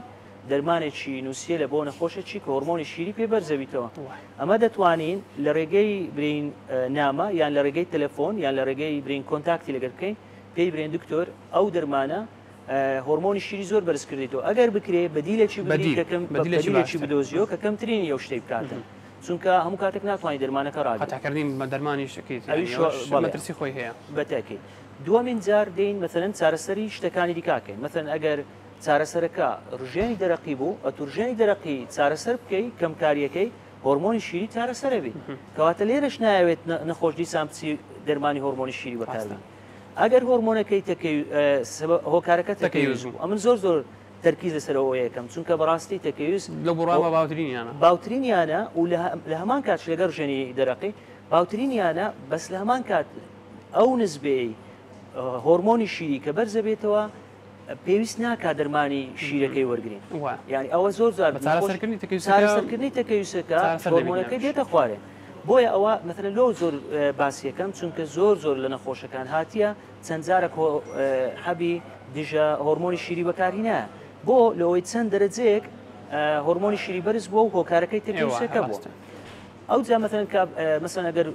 دەرمانێکی نووسیە لە بۆ نەخۆشێکی کە هۆرمۆنی شیری پێ بەرزەویتەوە ئەمە دەتوانین لە ڕێگەی برین نامە یان لە ڕێگەی تەلەفۆن یان لە ڕێگەی برین کۆنتاکتی لەگەر بکەین پێی برێن دکتۆر ئەو دەرمانە هۆرمۆنی شیری زۆر بەرز کردێتەوە ئەگەر بکرێ بەدیلێکی بەدیلێکی بدۆزیەوە کە کەمترینی ئەو شتەی بکاتن چونکە هەموو کاتێک ناتوانانی دەرمانەکە ڕاکردین بە دەرمانی شکیت ئەویشترسی خۆی هەیە بەتاکەیت دووەمین جار دێین مەثەن چارەسەری شتەکانی دیکاکەین مەثەن ئەگەر چارەسەرەکە ڕژێنی دەرەقی بوو ئەتورژێنی دەرەقی چارەسەر بکەی کەمکاریەکەی هۆرمۆنی شیری چارەسەرە بێت کەواتە لێرەش نایەوێت نەخۆش دیسان بچی دەرمانی هۆرمۆنی شیری بەکاربێت ئەگەر هۆرمۆنەکەی هۆکارەکە تەکەویست بوو ئەمن زۆر زۆر تەرکیز لەسەرەوە یەکەم چونکە بەڕاستی تەکەویست لە بڕاوە باوترینیانە و لە هەمان کات لەگەر ژێنی دەرەقی باوترینیانە بەس لە هەمان کات ئەو نسبەی هۆرمۆنی شیری کە بەرزە بێتەوە پێویست ناکات دەرمانی شیرەکەی وەرگین یعنی ئەوە زۆر زار چارەسەرکردنی تەکەویستەکە هۆرمۆنەکەی دێتە خوارێ بۆیە ئەوە مەثلەن لۆ زۆر باسیەکەم چونکە زۆر لە نەخۆشەکان هاتیە چەند جارێک حەبی دژە هۆرمۆنی شیری بەکارهێنا بۆ لەوەی چەند دەرەجەیەک هۆرمۆنی شیری بەرز بووە و هۆکارەکەی تەکەویستەکە بووە ئەو جا مەثلەن ئەگەر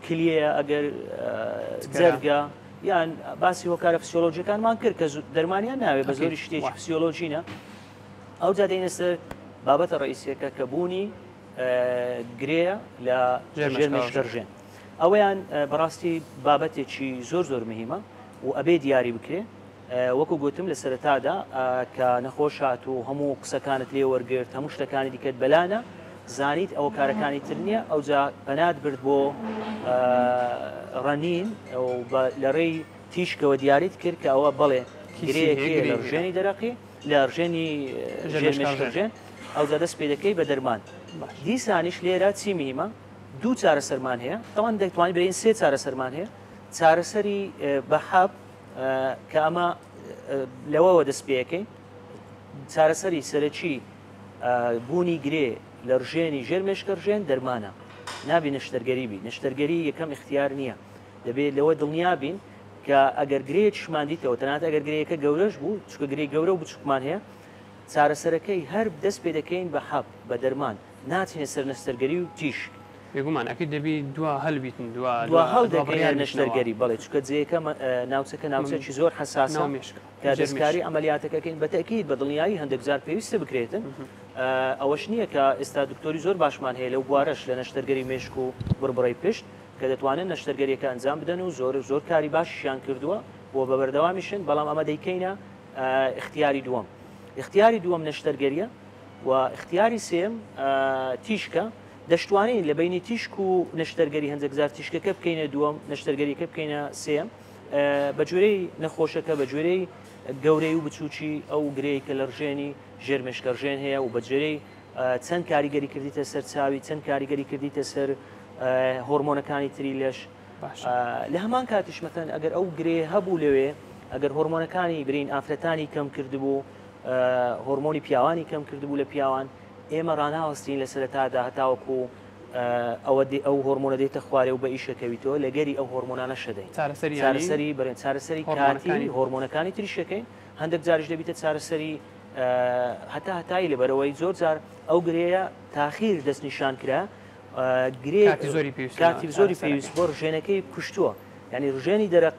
کلیە ئەگەر جەرگە یان باسی هۆکارە فسیۆلۆژیەکانمان کرد کە دەرمانیان ناوێت بە زۆری شتێکی فسیۆلۆژینە ئەو جا دێنە سەر بابەتە ڕئیسیەکە کە بوونی گرەیە لە ژێرمێشکەرژێن ئەوەیان بەڕاستی بابەتێکی زۆر مهمە و ئەبێ دیاری بکرێ وەکو گوتم لە سەرەتادا کە نەخۆشات و هەموو قسەکانت لێ وەرگرت هەموو شتەکانی دیکەت بەلانە زانیت ئەو کارەکانی تر نییە ئەو جا پەنات برد بۆ ڕەنین لە ڕێی تیشکەوە دیاریت کرد کە ئەوە بڵێ گرەیەکی لە ڕژێنی دەرەقی لە ڕژێنی ژێرمێشکەرژێن ئەو جا دەست پێ دەکەی بە دەرمان دیسانیش لێرە چی میهمە دوو چارەسەرمان هەیە تەوان دەتوانین بێن سێ چارەسەرمان هەیە چارەسەری بەحاب کە ئەمە لەوەوە دەست پێەکەی چارەسەری سەرەکی بوونی گرێ لە ڕژێنی ژێرمێشکەرژێن دەرمانە نابی نەشتەرگەری بی نەشتەرگەری یەکەم اختیار نییە دەبێت لەوە دڵنیا بین کە ئەگەر گرەیەک شماندیتەوە تەنانەت ئەگەر گرەیەکە گەورەش بوو چکە گرەی گەورە و بچووکمان هەیە چارەسەرەکەی هەر دەست پێ دەکەین بە حەب بە دەرمان ناچینە سەر نەستەرگەری و تیشک بێگومان ئەکەی دەبی دوا هەلبیتن دوا هەڵ دەکەین نەشتەرگەری بەڵێ چکە جێەکە ناوچەکە ناوچەکی زۆر حساسە کە دەستکاری ئەمەلیاتەکەەکەین بەتەکید بە دڵنیایی هەندێک جار پێویستە بکرێتن ئەوەش نییە کە ئێستا دکتۆری زۆر باشمان هەیە لەو بوارەش لە نەشتەرگەری مێشک و بڕبڕی پشت کە دەتوانن نەشتەرگەریەکە ئەنجام بدەن و زۆر کاری باشیان کردووە بۆ بە بەردەوامیشن بەڵام ئەمە دەیکەینە اختیاری دووەم اختیاری دووەم نەشتەرگەریە و اختیاری سێم تیشکە دەشتوانین لە بینی تیشک و نەشتەرگەری هەندێک زار تیشکەکە بکەینە دووەم نەشتەرگەریەکە بکەینە سێم بە جوێرەی نەخۆشەکە بە جوێرەی گەورەی و بچووکی ئەو گرەی کە لە ڕژێنی ژێرمێشکەرژێن هەیە و بە جوێرەی چەند کاریگەری کردیتە سەر چاوی چەند کاریگەری کردیتە سەر هۆرمۆنەکانی تری لەش لە هەمان کاتیش مەثەن ئەگەر ئەو گرێ هەبوو لەوێ ئەگەر هۆرمۆنەکانی برین ئافرەتانی کەم کردبوو هۆرمۆنی پیاوانی کەم کردبوو لە پیاوان ئێمە ڕناوەستین لە سەرەتادا هەتاوەکو ئەو هۆرمۆنە دێتە خوارێ و بە ئیشەکەویتەوە لەگەری ئەو هۆرمۆنانە شەدەین چارەسەری بەرێن چارەسەری کاتی هۆرمۆنەکانی تریشەکەین هەندێک جاریش دەبیتە چارەسەری هەتایی لەبەرەوەی زۆر جار ئەو گرەیە تاخیر دەستنیشان کرا کاتی زۆری پێویست بۆ ڕژێنەکەی کوشتووە ینی ڕژێنی دەرەق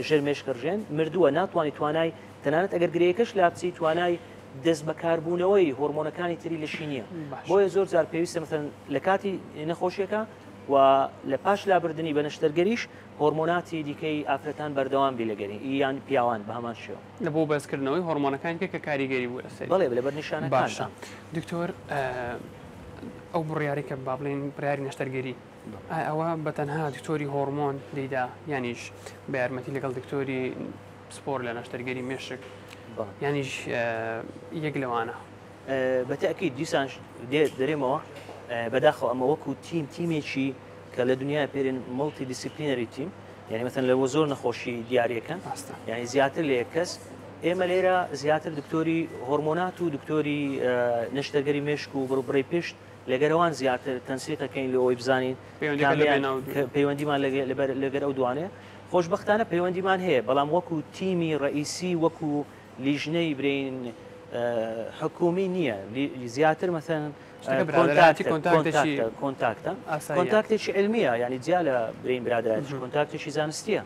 ژێرمێشکەرژێن مردووە ناتوانانی توانای تەنانەت ئەگەر گرەیەکەش لاپچی توانای دەست بەکاربوونەوەی هۆرمۆنەکانی تری لەشی نییە بۆیە زۆر جار پێویستە مەثەن لە کاتی نەخۆشیەکە و لە پاش لابردننی بە نەشتەرگەریش هۆرمۆناتی دیکەی ئافرەتان بەردەوام بی لەگەری یان پیاوان بە هەمان شێوە لە بۆ بەسکردنەوەی هۆرمۆنەکان کە کاریگەری بوو لەسەر بەڵێ لەبەر نیشانەکان باشە دکتۆر ئەو بڕیاری کە با بڵێن بڕیاری نەشتەرگەری ئەوە بە تەنها دکتۆری هۆرمۆن دەیدا یانیش بە یارمەتی لەگەڵ دکتۆری سپۆر لە نەشتەرگەری مێشک یانیش یەک لەوانە بەتەکیید دیسان دەرێمەوە بەداخەوە ئەمە وەکو تیمێکی کە لە دنیای پێرن مڵتی دیسیپلینەری تیم یعنی مەثەن لەوە زۆر نەخۆشی دیارەکەن یعنی زیاتر لە یەک کەس ئێمە لێرە زیاتر دکتۆری هۆرمۆنات و دکتۆری نەشتەرگەری مێشک و بڕبڕی پشت لەگەرەوان زیاتر تەنسیقەکەین لە ئەوی بزانین پەیوەندیمان لەگەر ئەو دوانێ خۆشبەختانە پەیوەندیمان هەیە بەڵام وەکو تیمی ڕئیسی وەکو لیژنەی برین حکومی نییە زیاتر مەثەن کۆنتاکتێکی علمیە ینی جیا لە برین برادایەتی کۆنتاکتێکی زانستیە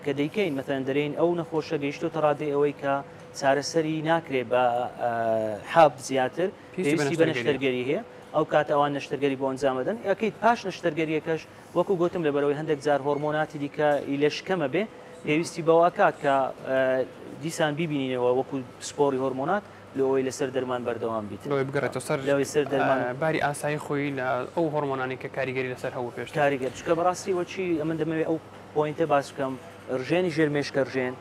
کە دەیکەین مەثەن دەرێن ئەو نەخۆشە گەیشتۆتە ڕادێ ئەوەی کە چارەسەری ناکرێت بە حاب زیاتر پێویستی بە نەشتەرگەری هەیە ئەو کات ئەوان نەشتەرگەری بۆ ئەنجامەدەن یاکەیت پاش نەشتەرگەریەکەش وەکو گوتم لەبەرەوەی هەندێک جار هۆرمۆناتی دیکە ئیلەشکەمە بێ پێویستی بەوە کات کە دیسان بیبینینەوە وەکو سپۆری هۆرمۆنات لەوەی لەسەر دەرمان بەردەوام بیت لەوەی بگەڕێتەوە سەر لەوەی سەر دەرمان باری ئاسایی خۆی لە ئەو هۆرمۆنانی کە کاریگەری لەسەر هەوو پێش کاریگەر چکە بەڕاستی وەچی ئەمە دەمەوێت ئەو پۆینتە باس بکەم ڕژێنی ژێرمێشکە ڕژێن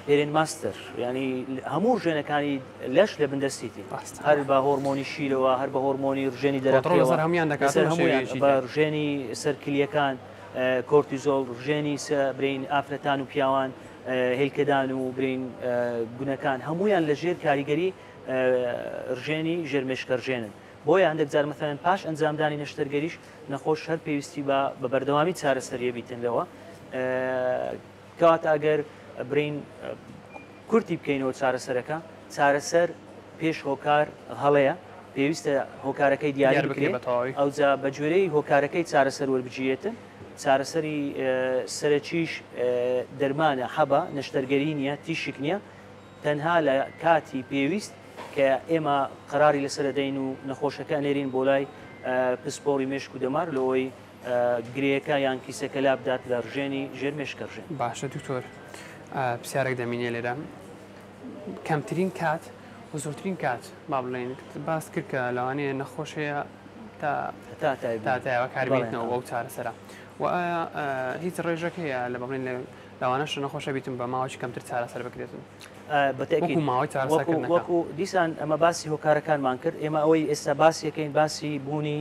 پێرێن ماستەر ینی هەموو ژێنەکانی لەش لە بندەستیتی هەر بە هۆرمۆنی شیرەوە هەر بە هۆرمۆنی ڕژێنی دەرەوە هەمیان دەکات بە ڕژێنی سەرکلیەکان کۆرتیزۆل ڕژێنی برین ئافرەتان و پیاوان هێلکەدان و برین گونەکان هەمویان لە ژێر کاریگەری ڕژێنی ژێرمێشکە ڕژێنن بۆیە هەندێک جار مەثەن پاش ئەنجامدانی نەشتەرگەریش نەخۆش هەر پێویستی بە بەردەوامی چارەسەریە بیتنەوە کەواتە ئەگەر برین کورتی بکەینەوە چارەسەرەکە چارەسەر پێش هۆکار هەڵەیە پێویستە هۆکارەکەی دیاری بکرێت ئەوجا بە جوێرەی هۆکارەکەی چارەسەر وەربگیرێتن چارەسەری سەرەکیش دەرمانە حەبە نەشتەرگەری نییە تیشک نییە تەنها لە کاتی پێویست کە ئێمە قەراری لەسەردەین و نەخۆشەکە نێرین بۆ لای پسپۆری مێشک و دەمار لەوەی گرەیەەکە یان کیسەکە لا بدات لە ڕژێنی ژێرمێشکە ڕژێن باشە دکتۆر پرسیارێک دەمینێ لێرە کەمترین کات و زۆرترین کات با بڵێن باس کرد کە لەوانەیە نەخۆشەیە تایەوە کاربێتنەوە ئەو چارەسەرە و هیچ ڕێژەکە هەیە لە بڵێن لەوانەش نەخۆشە بیتم بە ماوەی کەمتر چارەسەر بکرێتن وەکو دیسان ئەمە باسی هۆکارەکانمان کرد ئێمە ئەوەی ئێستا باسیەکەین باسی بوونی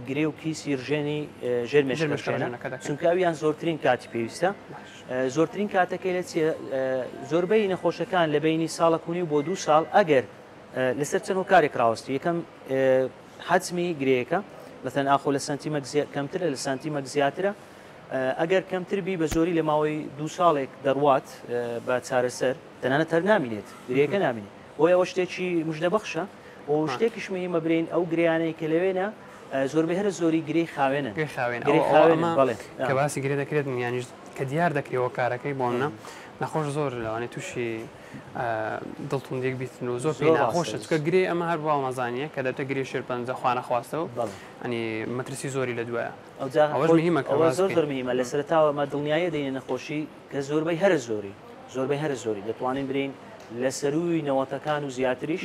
گرێ و کیسی ڕژێنی ژێرمێشکەشێنە چونکاویان زۆرترین کاتی پێویستە زۆرترین کاتەکەی لە زۆربەی نەخۆشەکان لە بینی ساڵەکوونی بۆ 2 ساڵ ئەگەر لەسەر چەند هۆکارێک ڕاوەستی یەکەم حەجمی گرەیەکە مەثەن ئاخۆ لە سانتیمەک کەمترە لە سانتیمەک زیاترە ئەگەر کەمتر بی بە زۆری لە ماوەی 2 ساڵێک دەڕوات بە چارەسەر تەنانەت هەر نامینێت گرەیەکە نامینێت بۆی ئەوە شتێکی مژدەبەخشە و شتێکیش مهمە برین ئەو گریانەی کە لەوێنە زۆربەی هەر زۆری گرەی خاوێنن کە باسی گرێ دەکرێت یانیش کە دیار دەکرێەوە کارەکەی بۆمە نەخۆش زۆر لەوانێت تووشی دڵتوندێک بیتن و زۆر پێی ناخۆشە چکە گرێ ئەمە هەر بۆ مەزانیە کە دەتە گرێ شێرپەنجە خوانە خواستەوە ئەنی مەترسی زۆری لە دوایە زۆر مهمە لە سەرتاوە مە دڵنیایە دێنە نەخۆشی کە زۆربەی هەر زۆری دەتوانین برین لە سەروی نەوەتەکان و زیاتریش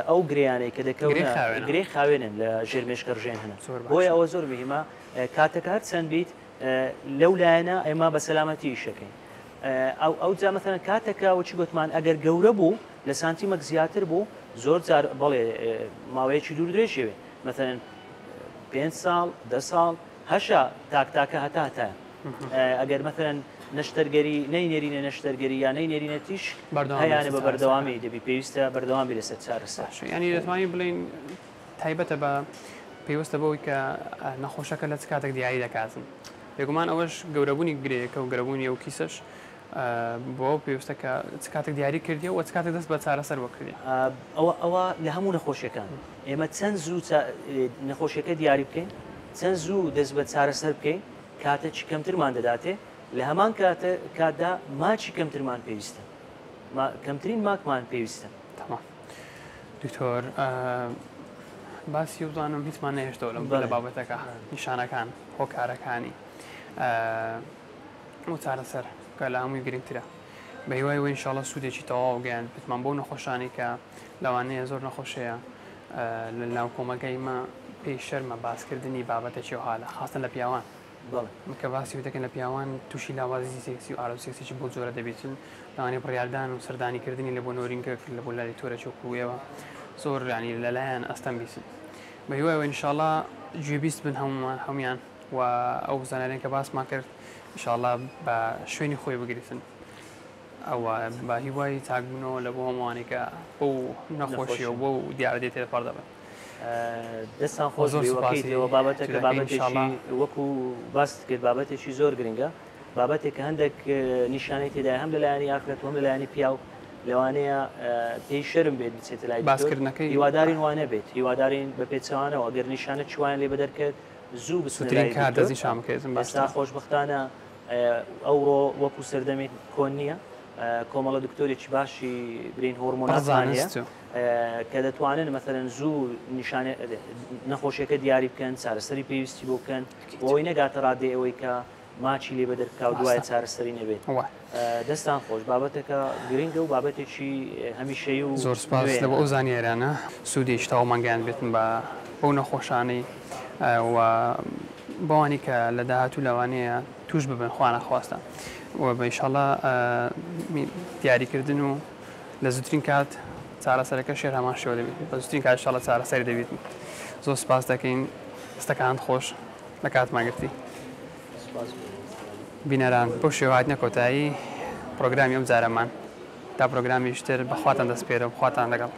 ئەو گریانەی کە دەکەوت گرێ خاوێنن لە ژێرمێشکە ڕژێن هەنە بۆیە ئەوە زۆر مهمە کاتەکە هەر چەند بیت لەو لایەنە ئێمە بە سەلامەتی ئیشەکەین ئەو جا مەثەن کاتەکە وچی گوتمان ئەگەر گەورە بوو لە سانتیمەک زیاتر بوو زۆر جار بەڵێ ماوەیەکی دوور درێژێوێ مەثەن 5 ساڵ 10 ساڵ هەشە تاکتاکە هەتایە ئەگەر مەثەن نەشتەرگەری نەینێرینە نەشتەرگەری یا نەینێرینە تیش هەیانە بە بەردەوامی دەبی پێویستە بەردەوامی لەسەر چارەسەر ینی دەتوانین بڵین تایبەتە بە پێویستە بەوەی کە نەخۆشەکە لە چ کاتێک دیاری دەکاتن بێگومان ئەوەش گەورەبوونی گرەیەکە و گەرەبوونی ئەو کیسەش بۆ پێویستە کە چ کاتێک دیاری کردی و چ کاتێک دەست بە چارەسەر بکردی ئەوە لە هەموو نەخۆشیەکان ئێمە چەند زوو نەخۆشیەکە دیاری بکەین چەند زوو دەست بە چارەسەر بکەین کاتە چی کەمترمان دەداتێ لە هەمان کاتدا ماچی کەمترمان پێویستە کەمترین ماکمان پێویستە دکتۆر باسی وزانم هیچمان نهێشتەوە لە بابەتەکە نیشانەکان هۆکارەکانی و چارەسەر کە لە هەمووی گرنگترە بە هیوای وە ئینشاڵڵا سوودێکی تەواو گەیاند بتمان بۆ نەخۆشانی کە لەوانەیە زۆر نەخۆشەیە لە ناو کۆمەلگایمە پێی شەرمە باسکردنی بابەتێکی حالە خاستن لە پیاوان کە باسی دەکەن لە پیاوان تووشی لاوازی سێکسی و ئارۆسێکسێکی بۆ جۆرە دەبێتن لەوانەیە بڕیاردان و سەردانیکردنی لە بۆ نۆرینکە لە بۆ لای تۆرە چۆکوویەوە زۆر ینی لەلایەن ئەستەم بیسن بە هیوای وە ئینشاڵڵا گوێبیست بن هەمویان و ئەو بزانارێن کە باسمان کرد ئینشاڵڵا بە شوێنی خۆی بگریتن ئەوە بە هیوای تاکبوونەوە لە بۆ هەمووانێکە بۆ نەخۆشیە و بۆ دیارەدێتێ لەپەر دەبن دەستان خۆش وەکەیتەوە بابەتێکە بابەتێکی وەکو باست کرد بابەتێکی زۆر گرنگە بابەتێک کە هەندێک نیشانەی تێدای هەم لەلایەنی ئاخرەت هەم لەلایەنی پیاو لەوانەیە پێی شەرم بێت بچێتە لای باسکردنەکەی هیوادارین وانە بێت هیوادارین بە پێچەوانەوە ئەگەر نیشانە چوان لێ بەدەرکرد زوو بسووترین کار دەستی شامکردن بەستا خۆشبەختانە ئەوڕۆ وەکو سەردەمی کۆن نییە کۆمەڵە دکتۆرێکی باشی برین هۆرمۆنازانە کە دەتوانن مەثەن زوو نیشانە نەخۆشیەکە دیاری بکەن چارەسەری پێویستی بۆ بکەن ئەوەی نەگاتە ڕادێ ئەوەی کە ماچی لێ بەدەرکا و دوایە چارەسەری نەبێت دەستان خۆش بابەتەکە گرنگە و بابەتێکی هەمیشەیی و زۆر سپاس لە بۆ ئەو زانیێرانە سوودی شتاو مانگیان بێتن بە بەو نەخۆشانەی و بەوانی کە لە داهاتوو لەوانەیە توش ببن خوانە خواستە و بە ئینشاڵڵا دیاریکردن و لە زووترین کات چارەسەرەکە شێر هەمان شێوە دەبێت بە زووترین کات ئینشاڵڵا چارەسەری دەبێت زۆر سپاس دەکەین دەستەکانت خۆش لە کاتماگرتی بینەران بۆ شێوهاتنە کۆتایی پرۆگرامی ئەم جارەمان تا پرۆگرامی شتر بەخواتان دەست پێرە و خواتان لەگەڵ